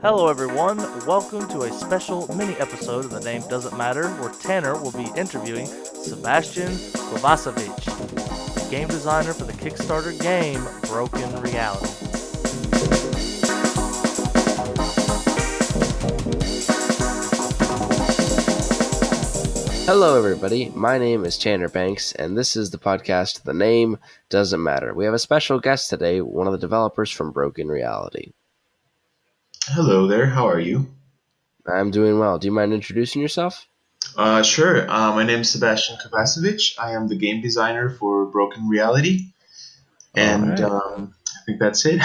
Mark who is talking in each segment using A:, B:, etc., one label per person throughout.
A: Hello, everyone. Welcome to a special mini episode of The Name Doesn't Matter, where Tanner will be interviewing Sebastian Kovacevic, the game designer for the Kickstarter game Borken Reality.
B: Hello, everybody. My name is Tanner Banks, and this is the podcast The Name Doesn't Matter. We have a special guest today, one of the developers from Borken Reality.
C: Hello there, how are you?
B: I'm doing well. Do you mind introducing yourself?
C: Sure. My name is Sebastian Kovacevic. I am the game designer for Borken Reality, and
B: All right.
C: I think that's it.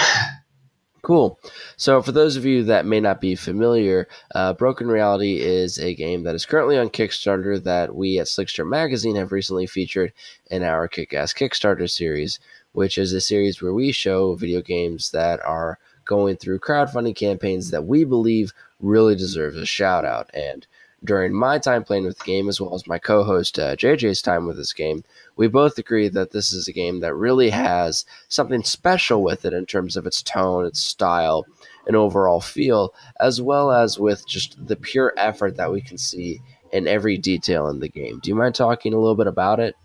B: Cool. So for those of you that may not be familiar, Borken Reality is a game that is currently on Kickstarter that we at Slickster Magazine have recently featured in our Kick-Ass Kickstarter series, which is a series where we show video games that are going through crowdfunding campaigns that we believe really deserves a shout out. And during my time playing with the game, as well as my co-host JJ's time with this game, we both agree that this is a game that really has something special with it in terms of its tone, its style, and overall feel, as well as with just the pure effort that we can see in every detail in the game. Do you mind talking a little bit about it?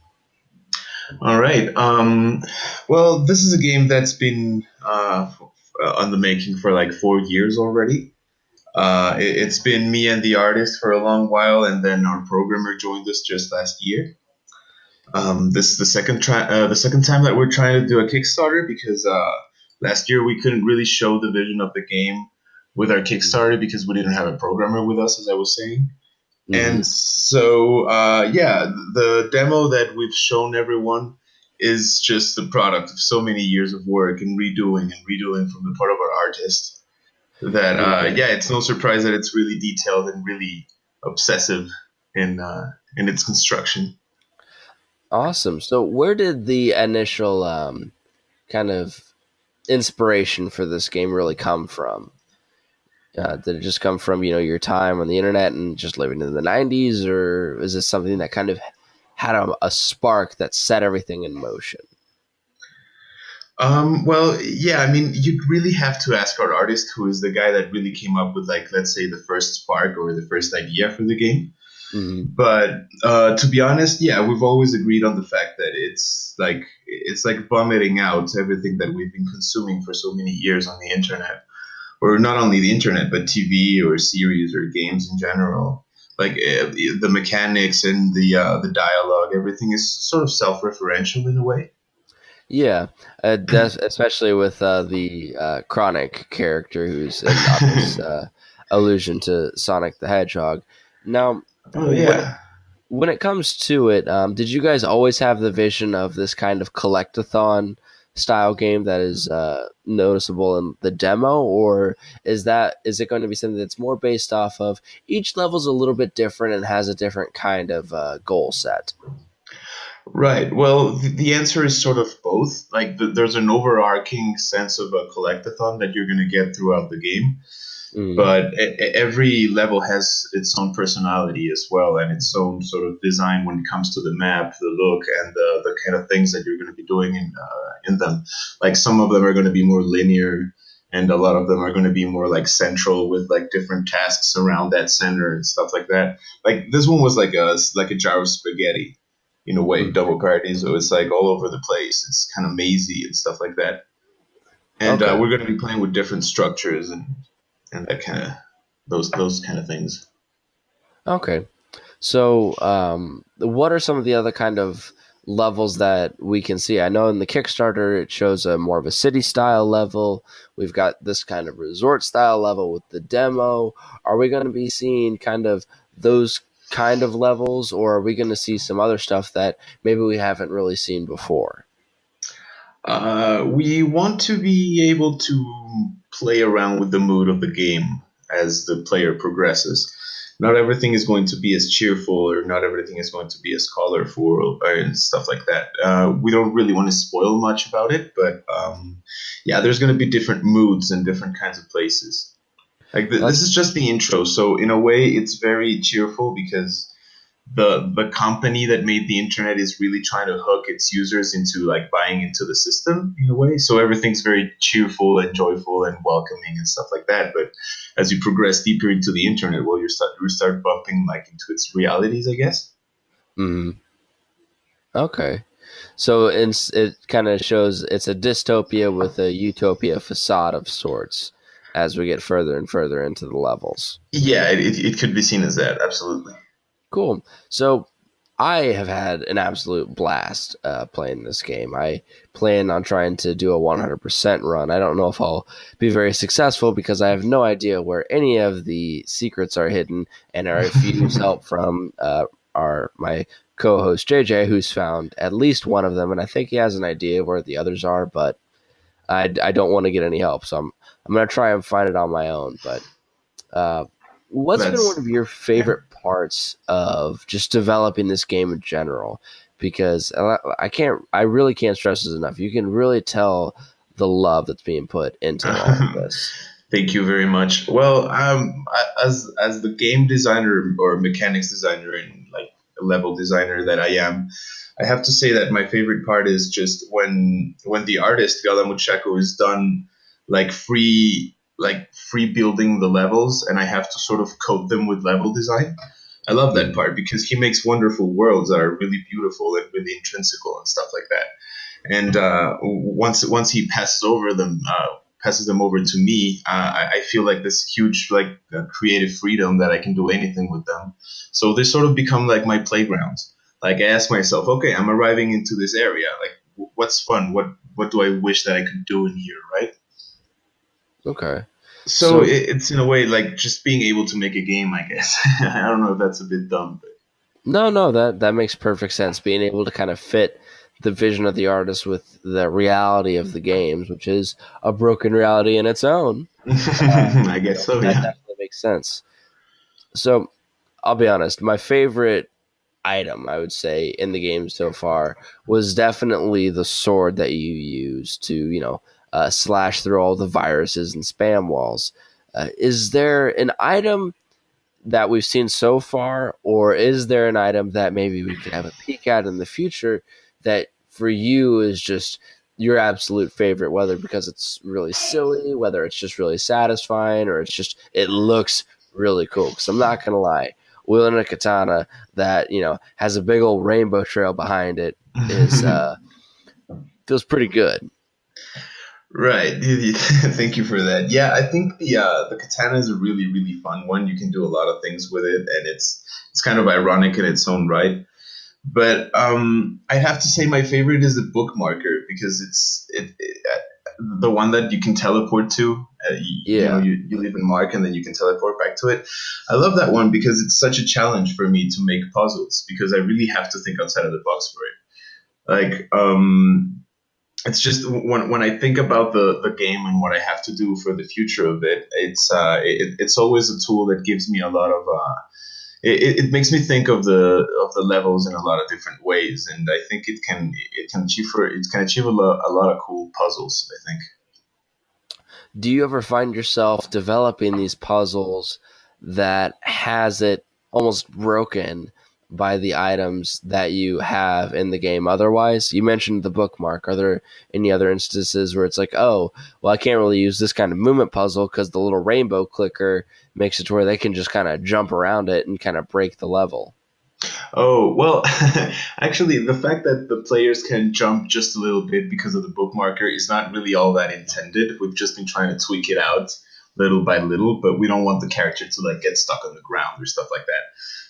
C: All right. Well, this is a game that's been on the making for like 4 years already. It's been me and the artist for a long while, and then our programmer joined us just last year. This is the second time that we're trying to do a Kickstarter because last year we couldn't really show the vision of the game with our Kickstarter because we didn't have a programmer with us, as I was saying.
B: Mm-hmm.
C: And so, the demo that we've shown everyone is just the product of so many years of work and redoing from the part of our artist. That it's no surprise that it's really detailed and really obsessive in its construction.
B: Awesome. So where did the initial kind of inspiration for this game really come from? Did it just come from, your time on the internet and just living in the 90s, or is this something that kind of had a spark that set everything in motion?
C: Well, yeah, I mean, you'd really have to ask our artist, who is the guy that really came up with, like, let's say, the first spark or the first idea for the game.
B: Mm-hmm.
C: But to be honest, yeah, we've always agreed on the fact that it's like vomiting out everything that we've been consuming for so many years on the internet, or not only the internet, but TV or series or games in general. Like the mechanics and the dialogue, everything is sort of self-referential in a way.
B: Yeah, especially with the Chronic character, who's an obvious allusion to Sonic the Hedgehog. Now,
C: Oh yeah.
B: when it comes to it, did you guys always have the vision of this kind of collect-a-thon style game that is noticeable in the demo, or is it going to be something that's more based off of each level's a little bit different and has a different kind of goal set?
C: Right. Well, the answer is sort of both. Like, there's an overarching sense of a collectathon that you're going to get throughout the game,
B: Mm.
C: but every level has its own personality as well, and its own sort of design when it comes to the map, the look, and the kind of things that you're going to be doing in them. Like, some of them are going to be more linear, and a lot of them are going to be more like central with like different tasks around that center and stuff like that. Like, this one was like a jar of spaghetti in a way, double party. So it's like all over the place. It's kind of mazy and stuff like that. And
B: Okay.
C: we're going to be playing with different structures and that kind of those kind of things.
B: Okay. So, what are some of the other kind of levels that we can see? I know in the Kickstarter it shows a more of a city style level. We've got this kind of resort style level with the demo. Are we going to be seeing kind of those kind of levels, or are we going to see some other stuff that maybe we haven't really seen before?
C: We want to be able to play around with the mood of the game as the player progresses. Not everything is going to be as cheerful, or not everything is going to be as colorful, and stuff like that. We don't really want to spoil much about it, but there's going to be different moods and different kinds of places. Like this is just the intro, so in a way, it's very cheerful because the company that made the internet is really trying to hook its users into like buying into the system in a way. So everything's very cheerful and joyful and welcoming and stuff like that. But as you progress deeper into the internet, well, you start bumping like into its realities, I guess.
B: Mm-hmm. Okay. So it kind of shows it's a dystopia with a utopia facade of sorts as we get further and further into the levels.
C: Yeah, it could be seen as that. Absolutely.
B: Cool. So I have had an absolute blast playing this game. I plan on trying to do a 100% run. I don't know if I'll be very successful because I have no idea where any of the secrets are hidden, and I refuse help from my co-host JJ, who's found at least one of them, and I think he has an idea where the others are, but I don't want to get any help, so I'm going to try and find it on my own. But what's been one
C: That's
B: of your
C: yeah.
B: favorite parts of just developing this game in general? Because I really can't stress this enough. You can really tell the love that's being put into all of this.
C: Thank you very much. Well, as the game designer or mechanics designer and like level designer that I am, I have to say that my favorite part is just when the artist Galamuchako is done free building the levels, and I have to sort of code them with level design. I love that
B: Mhm.
C: part because he makes wonderful worlds that are really beautiful and really intrinsical and stuff like that. And once he passes them over to me, I feel like this huge creative freedom that I can do anything with them. So they sort of become like my playgrounds. Like I ask myself, okay, I'm arriving into this area. Like, what's fun? What do I wish that I could do in here, right?
B: Okay.
C: So
B: So
C: it's in a way like just being able to make a game, I guess. I don't know if that's a bit dumb,
B: no, that makes perfect sense. Being able to kind of fit the vision of the artist with the reality of the games, which is a broken reality in its own.
C: but I guess so,
B: That
C: yeah.
B: definitely makes sense. So I'll be honest, my favorite item I would say in the game so far was definitely the sword that you use to slash through all the viruses and spam walls. Is there an item that we've seen so far, or is there an item that maybe we could have a peek at in the future that for you is just your absolute favorite, whether because it's really silly, whether it's just really satisfying, or it looks really cool? Because I'm not gonna lie, wielding a katana that has a big old rainbow trail behind it is feels pretty good.
C: Right. Thank you for that. Yeah, I think the katana is a really really fun one. You can do a lot of things with it, and it's kind of ironic in its own right. But I have to say my favorite is the bookmarker because the one that you can teleport to.
B: Yeah.
C: You leave a mark and then you can teleport back to it. I love that one because it's such a challenge for me to make puzzles because I really have to think outside of the box for it. Like it's just when I think about the game and what I have to do for the future of it, it's always a tool that gives me a lot of it makes me think of the levels in a lot of different ways, and I think it can achieve a lot of cool puzzles. I think.
B: Do you ever find yourself developing these puzzles that has it almost broken by the items that you have in the game otherwise? You mentioned the bookmark. Are there any other instances where it's like, oh, well, I can't really use this kind of movement puzzle because the little rainbow clicker makes it to where they can just kind of jump around it and kind of break the level?
C: Oh, well, actually, the fact that the players can jump just a little bit because of the bookmarker is not really all that intended. We've just been trying to tweak it out little by little, but we don't want the character to like get stuck on the ground or stuff like that.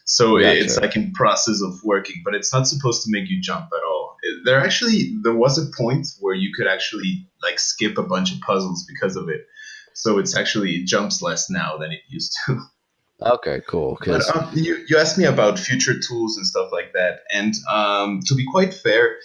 C: So it's
B: Gotcha.
C: like in process of working, but it's not supposed to make you jump at all. There was a point where you could actually like skip a bunch of puzzles because of it. So it jumps less now than it used to.
B: Okay, cool.
C: But
B: Because
C: you asked me about future tools and stuff like that, and to be quite fair,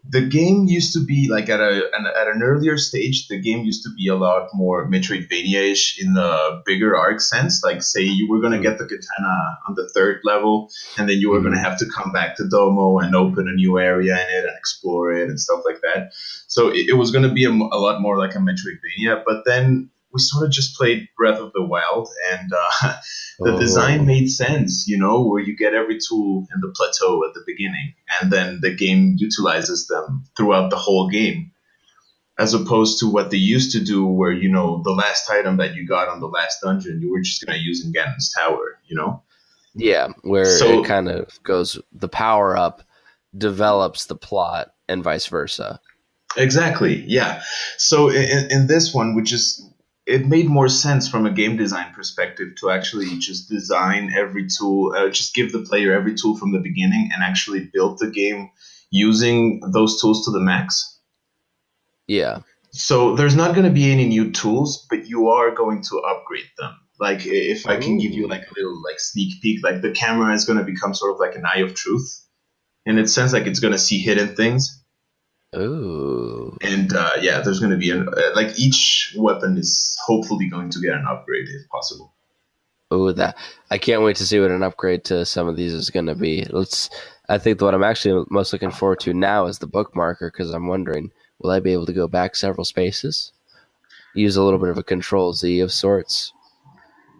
C: the game used to be like at an earlier stage. The game used to be a lot more Metroidvania-ish in the bigger arc sense. Like, say you were gonna get the katana on the third level, and then you were gonna have to come back to Domo and open a new area in it and explore it and stuff like that. So it was gonna be a lot more like a Metroidvania. But then we sort of just played Breath of the Wild, and the design
B: Oh,
C: made sense, where you get every tool in the plateau at the beginning, and then the game utilizes them throughout the whole game, as opposed to what they used to do, where the last item that you got on the last dungeon, you were just gonna use in Ganon's tower.
B: yeah, where it
C: So
B: kind of goes, the power up develops the plot and vice versa.
C: exactly, yeah. So in this one, it made more sense from a game design perspective to actually just design every tool, just give the player every tool from the beginning, and actually build the game using those tools to the max.
B: Yeah.
C: So there's not going to be any new tools, but you are going to upgrade them. Like if I can give you
B: Ooh.
C: like a little like sneak peek, like the camera is going to become sort of like an eye of truth, in its sense, like it's going to see hidden things.
B: Ooh.
C: And yeah, there's going to be like each weapon is hopefully going to get an upgrade if possible.
B: Ooh, that I can't wait to see what an upgrade to some of these is going to be. I think what I'm actually most looking forward to now is the bookmarker, because I'm wondering, will I be able to go back several spaces? Use a little bit of a control Z of sorts.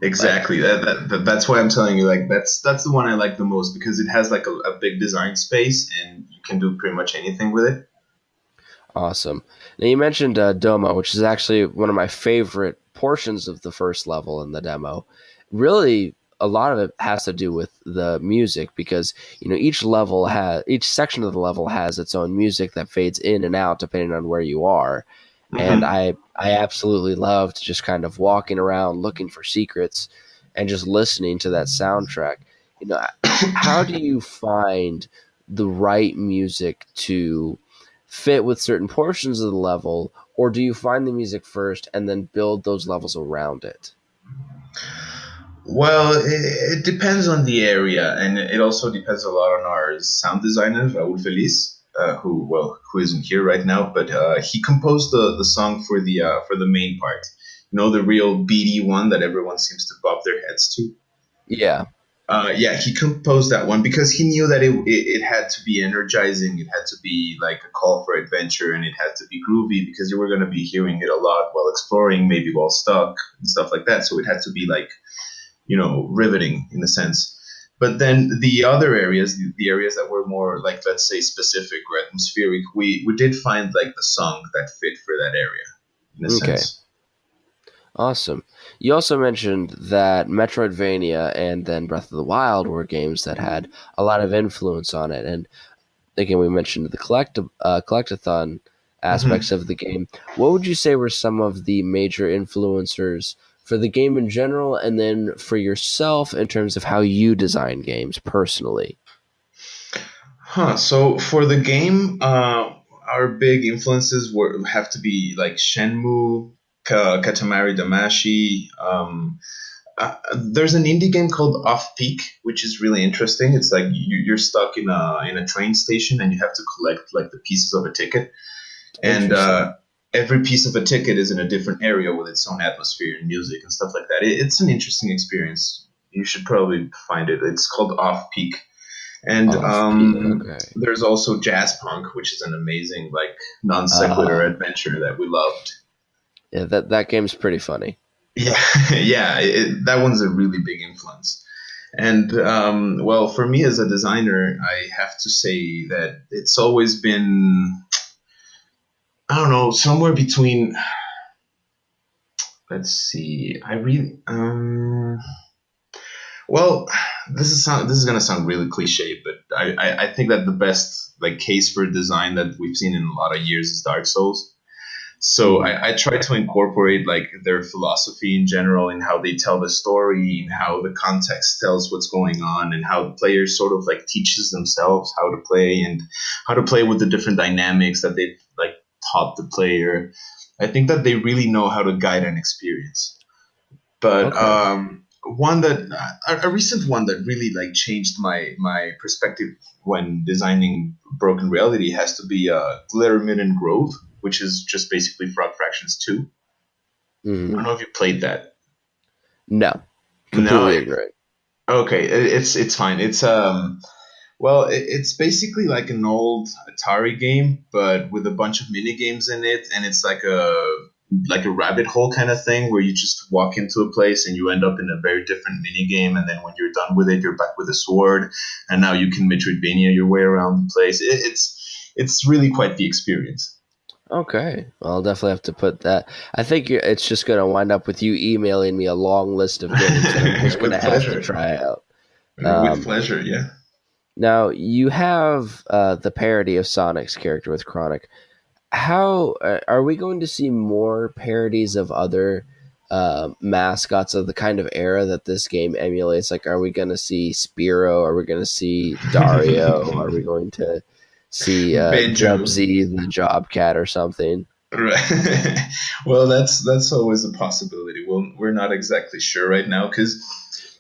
B: Like,
C: Exactly. That's why I'm telling you, like that's the one I like the most, because it has like a big design space and you can do pretty much anything with it.
B: awesome. Now you mentioned Doma, which is actually one of my favorite portions of the first level in the demo. Really, a lot of it has to do with the music, because each section of the level has its own music that fades in and out depending on where you are. And
C: Hmm.
B: I absolutely loved just kind of walking around looking for secrets and just listening to that soundtrack. You know, how do you find the right music to fit with certain portions of the level, or do you find the music first and then build those levels around it?
C: Well, it depends on the area, and it also depends a lot on our sound designer, Raúl Feliz, who isn't here right now, but he composed the song for the main part. The real beady one that everyone seems to bob their heads to.
B: Yeah.
C: Yeah, he composed that one because he knew that it had to be energizing. It had to be like a call for adventure, and it had to be groovy because you were going to be hearing it a lot while exploring, maybe while stuck and stuff like that. So it had to be like, riveting in a sense. But then the other areas, the areas that were more like, let's say, specific or atmospheric, we did find like the song that fit for that area in a
B: Okay.
C: sense.
B: Awesome. You also mentioned that Metroidvania and then Breath of the Wild were games that had a lot of influence on it. And again, we mentioned the collectathon
C: Hmm.
B: aspects of the game. What would you say were some of the major influencers for the game in general, and then for yourself in terms of how you design games personally?
C: Huh. So for the game, our big influences have to be like Shenmue, Katamari Damacy. There's an indie game called Off Peak, which is really interesting. It's like you're stuck in a train station and you have to collect like the pieces of a ticket, and
B: Interesting.
C: every piece of a ticket is in a different area with its own atmosphere and music and stuff like that. It's an interesting experience. You should probably find it. It's called Off Peak. And
B: Off peak. Okay.
C: there's also Jazz Punk, which is an amazing like non sequitur
B: Uh,
C: adventure that we loved.
B: yeah, that game's pretty funny.
C: Yeah, yeah, that one's a really big influence. And well, for me as a designer, I have to say that it's always been, I don't know, somewhere between. Let's see. I really well, this is gonna sound really cliche, but I think that the best like case for design that we've seen in a lot of years is Dark Souls. So
B: Mhm.
C: I try to incorporate like their philosophy in general, in how they tell the story, in how the context tells what's going on, and how the player sort of like teaches themselves how to play, and how to play with the different dynamics that they've like taught the player. I think that they really know how to guide an experience. But
B: Okay.
C: one that a recent one that really like changed my perspective when designing Broken Reality has to be Glittermin and Grove, which is just basically Frog Fractions 2. I
B: Hmm.
C: don't know if you played that.
B: No,
C: No.
B: completely ignorant.
C: Okay, it's fine. It's well, it's basically like an old Atari game, but with a bunch of mini games in it, and it's like like a rabbit hole kind of thing where you just walk into a place and you end up in a very different mini game, and then when you're done with it, you're back with a sword, and now you can Metroidvania your way around the place. It's really quite the experience.
B: Okay, well, I'll definitely have to put that. I think it's just going to wind up with you emailing me a long list of games that I'm just going
C: With
B: to have to
C: pleasure.
B: try out.
C: With pleasure, yeah.
B: Now, you have the parody of Sonic's character with Chronic. How are we going to see more parodies of other mascots of the kind of era that this game emulates? Like, are we going to see Spiro? Are we going to see Dario? Are we going to see
C: Banjo.
B: Jubsy the Jobcat or something?
C: Right. Well, that's always a possibility. Well, we're not exactly sure right now because,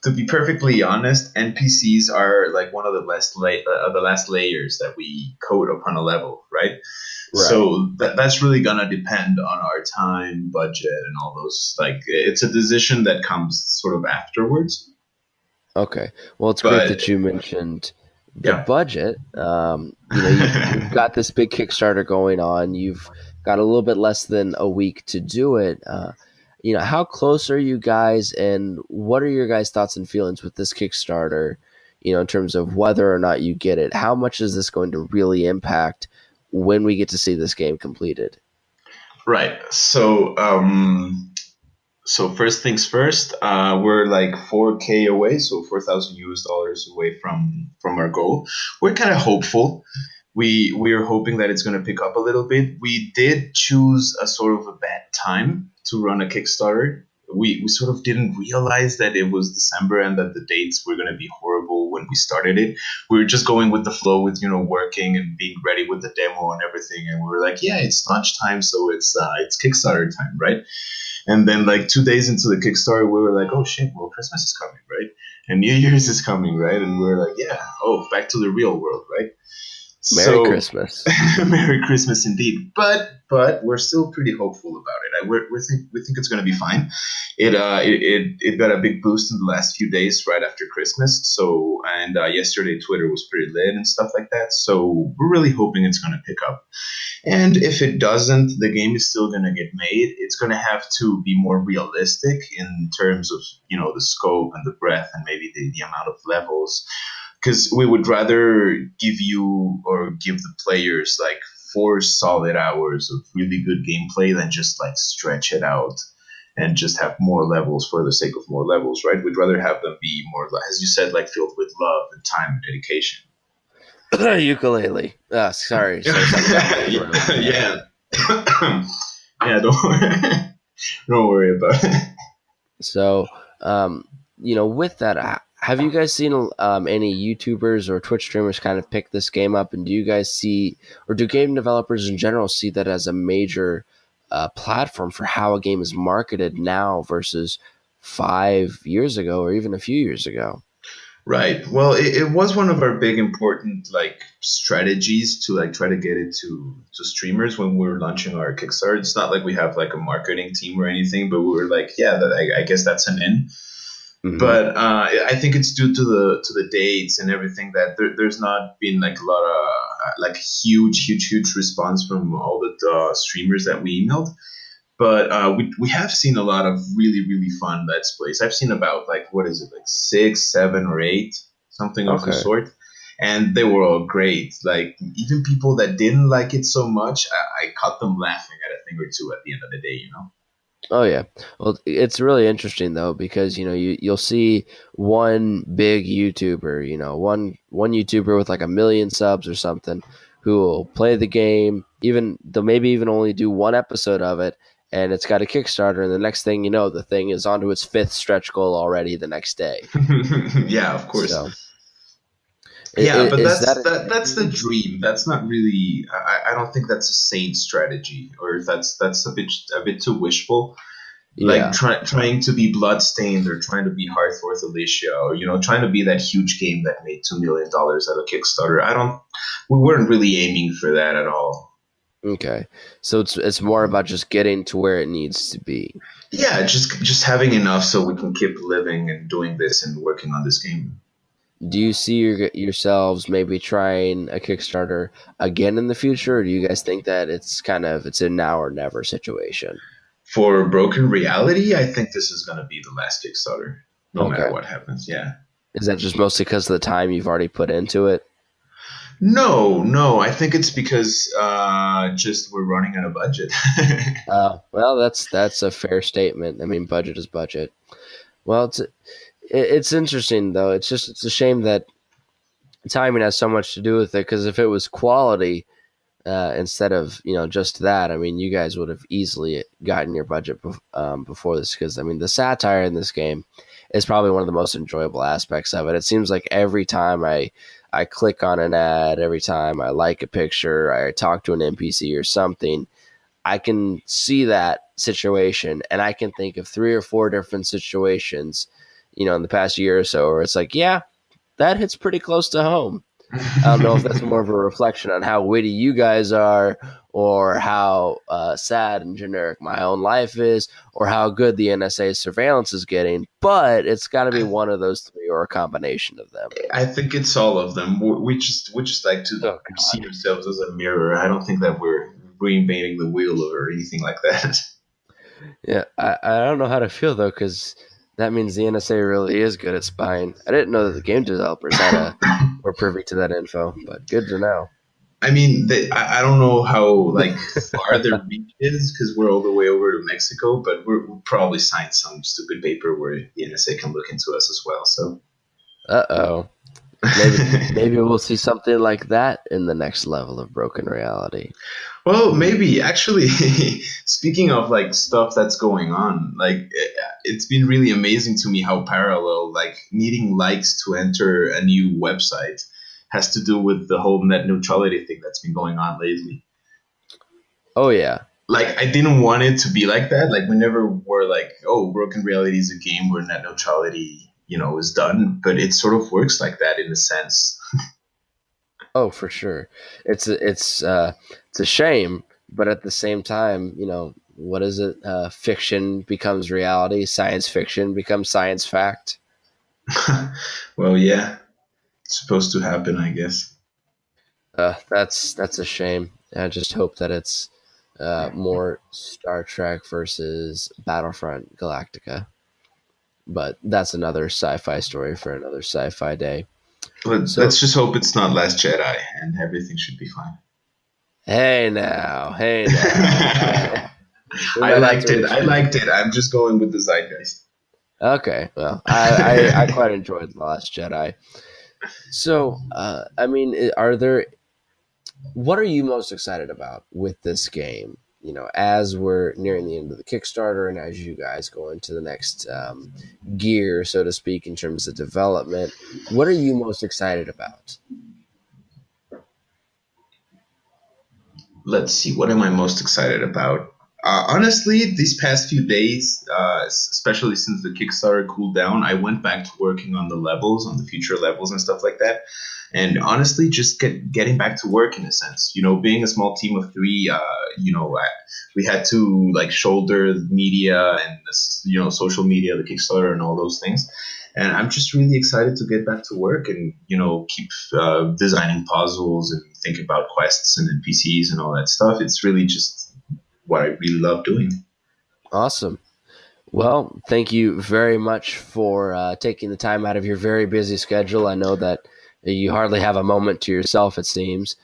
C: to be perfectly honest, NPCs are like one of the last layers that we code upon a level, right?
B: Right.
C: So that's really gonna depend on our time, budget, and all those. Like, it's a decision that comes sort of afterwards.
B: Okay. Well, it's great
C: But
B: that you mentioned the
C: yeah.
B: budget. You've got this big Kickstarter going on. You've got a little bit less than a week to do it. How close are you guys, and what are your guys' thoughts and feelings with this Kickstarter? In terms of whether or not you get it, how much is this going to really impact when we get to see this game completed?
C: Right. So first things first, we're like 4K away, so 4,000 US dollars away from our goal. We're kind of hopeful. We're hoping that it's going to pick up a little bit. We did choose a sort of a bad time to run a Kickstarter. We sort of didn't realize that it was December and that the dates were going to be horrible when we started it. We were just going with the flow with, working and being ready with the demo and everything. And we were like, yeah, it's launch time, so it's Kickstarter time, right? And then like 2 days into the Kickstarter, we were like, oh shit, well, Christmas is coming, right? And New Year's is coming, right? And we were like, yeah, oh, back to the real world, right?
B: Merry
C: So,
B: Christmas.
C: Merry Christmas indeed. But we're still pretty hopeful about it. We think it's going to be fine. It got a big boost in the last few days right after Christmas. So, and yesterday Twitter was pretty lit and stuff like that. So we're really hoping it's going to pick up. And if it doesn't, the game is still going to get made. It's going to have to be more realistic in terms of, the scope and the breadth and maybe the amount of levels. Because we would rather give you or give the players like 4 solid hours of really good gameplay than just like stretch it out and just have more levels for the sake of more levels, right? We'd rather have them be more, as you said, like filled with love and time and dedication.
B: Ukulele. Sorry.
C: Yeah. Yeah, don't worry about it.
B: So, with that, have you guys seen any YouTubers or Twitch streamers kind of pick this game up? And do you guys see, or do game developers in general see that as a major platform for how a game is marketed now versus 5 years ago or even a few years ago?
C: Right. Well, it was one of our big important like strategies to like try to get it to streamers when we were launching our Kickstarter. It's not like we have like a marketing team or anything, but we were like, yeah, I guess that's an in.
B: Mhm.
C: But I think it's due to the dates and everything that there's not been like a lot of like huge response from all the streamers that we emailed. But we have seen a lot of really fun Let's Plays. I've seen about like what is it, like 6, 7, or 8, something of the
B: Okay.
C: sort, and they were all great. Like even people that didn't like it so much, I caught them laughing at a thing or two at the end of the day.
B: Oh yeah. Well, it's really interesting though because you'll see one big YouTuber, one YouTuber with like 1 million subs or something, who will play the game. Even they'll maybe even only do one episode of it, and it's got a Kickstarter, and the next thing you know, the thing is onto its 5th stretch goal already the next day.
C: Yeah, of course.
B: So,
C: Yeah, but
B: is
C: that's the dream. That's not really. I don't think that's a sane strategy, or that's a bit too wishful.
B: Yeah.
C: Like trying to be Bloodstained or trying to be Hearthworth Alicia, or trying to be that huge game that made $2 million out of Kickstarter. We weren't really aiming for that at all.
B: Okay. So it's more about just getting to where it needs to be.
C: Yeah, just having enough so we can keep living and doing this and working on this game.
B: Do you see yourselves maybe trying a Kickstarter again in the future, or do you guys think that it's a now or never situation?
C: For Broken Reality, I think this is going to be the last Kickstarter, no matter
B: Okay.
C: what happens. Yeah.
B: Is that just mostly because of the time you've already put into it?
C: No, no. I think it's because just we're running out of budget.
B: Well, that's a fair statement. I mean, budget is budget. Well, it's interesting though. It's a shame that timing has so much to do with it. Because if it was quality instead of just that, I mean, you guys would have easily gotten your budget before this. Because I mean, the satire in this game is probably one of the most enjoyable aspects of it. It seems like every time I click on an ad, every time I like a picture, I talk to an NPC or something, I can see that situation and I can think of 3 or 4 different situations, in the past year or so where it's like, yeah, that hits pretty close to home. I don't know if that's more of a reflection on how witty you guys are or how sad and generic my own life is or how good the NSA surveillance is getting, but it's got to be one of those 3 or a combination of them.
C: I think it's all of them. We just like to
B: Oh,
C: see
B: God.
C: ourselves as a mirror. I don't think that we're reinventing the wheel or anything like that.
B: Yeah, I don't know how to feel though, because that means the NSA really is good at spying. I didn't know that the game developers were privy to that info, but good to know.
C: I mean, I don't know how like far their reach is because we're all the way over to Mexico, but we'll probably sign some stupid paper where the NSA can look into us as well. So
B: Uh-oh. Maybe we'll see something like that in the next level of Broken Reality.
C: well, maybe actually, speaking of like stuff that's going on, like it's been really amazing to me how parallel like needing likes to enter a new website has to do with the whole net neutrality thing that's been going on lately.
B: Oh yeah.
C: Like I didn't want it to be like that. Like we never were like, oh, Broken Reality is a game where net neutrality, is done. But it sort of works like that in a sense.
B: Oh, for sure. It's a shame, but at the same time, what is it? Fiction becomes reality. Science fiction becomes science fact.
C: Well, yeah, it's supposed to happen, I guess.
B: That's a shame. I just hope that it's more Star Trek versus Battlefront Galactica. But that's another sci-fi story for another sci-fi day.
C: Let's
B: So,
C: just hope it's not Last Jedi, and everything should be fine.
B: hey now. We
C: I
B: might have
C: liked
B: to
C: it.
B: reach.
C: I liked it. I'm just going with the zeitgeist.
B: Okay, well, I quite enjoyed The Last Jedi. So, I mean, what are you most excited about with this game? As we're nearing the end of the Kickstarter and as you guys go into the next gear, so to speak, in terms of development, what are you most excited about?
C: Let's see. What am I most excited about? Honestly, these past few days, especially since the Kickstarter cooled down, I went back to working on the levels, on the future levels and stuff like that. And honestly, just getting back to work in a sense. Being a small team of 3, we had to like shoulder the media and social media, the Kickstarter, and all those things. And I'm just really excited to get back to work and keep designing puzzles and think about quests and NPCs and all that stuff. It's really just what I really love doing.
B: Awesome. Well, thank you very much for taking the time out of your very busy schedule. I know that you hardly have a moment to yourself, it seems,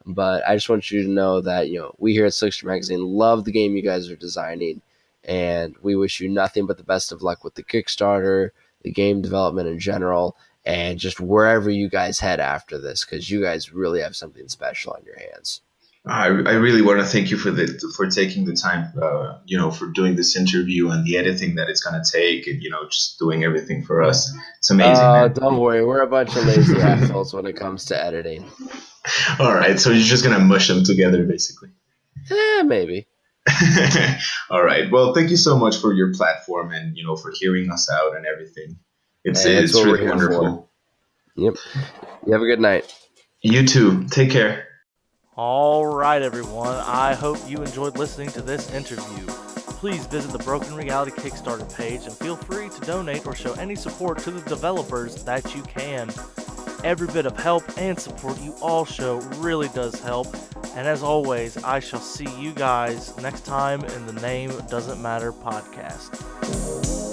B: but I just want you to know that we here at Slickster Magazine love the game you guys are designing, and we wish you nothing but the best of luck with the Kickstarter, the game development in general, and just wherever you guys head after this, because you guys really have something special on your hands.
C: I really want to thank you for taking the time, for doing this interview and the editing that it's going to take, and just doing everything for us. It's amazing, man.
B: Don't worry, we're a bunch of lazy assholes when it comes to editing.
C: All right, so you're just going to mush them together, basically.
B: Maybe.
C: All right. Well, thank you so much for your platform and for hearing us out and everything. It's
B: what we're
C: really
B: here
C: wonderful.
B: For. Yep. You have a good night.
C: You too. Take care.
A: All right, everyone. I hope you enjoyed listening to this interview. Please visit the Broken Reality Kickstarter page and feel free to donate or show any support to the developers that you can. Every bit of help and support you all show really does help, And as always, I shall see you guys next time in the Name Doesn't Matter podcast.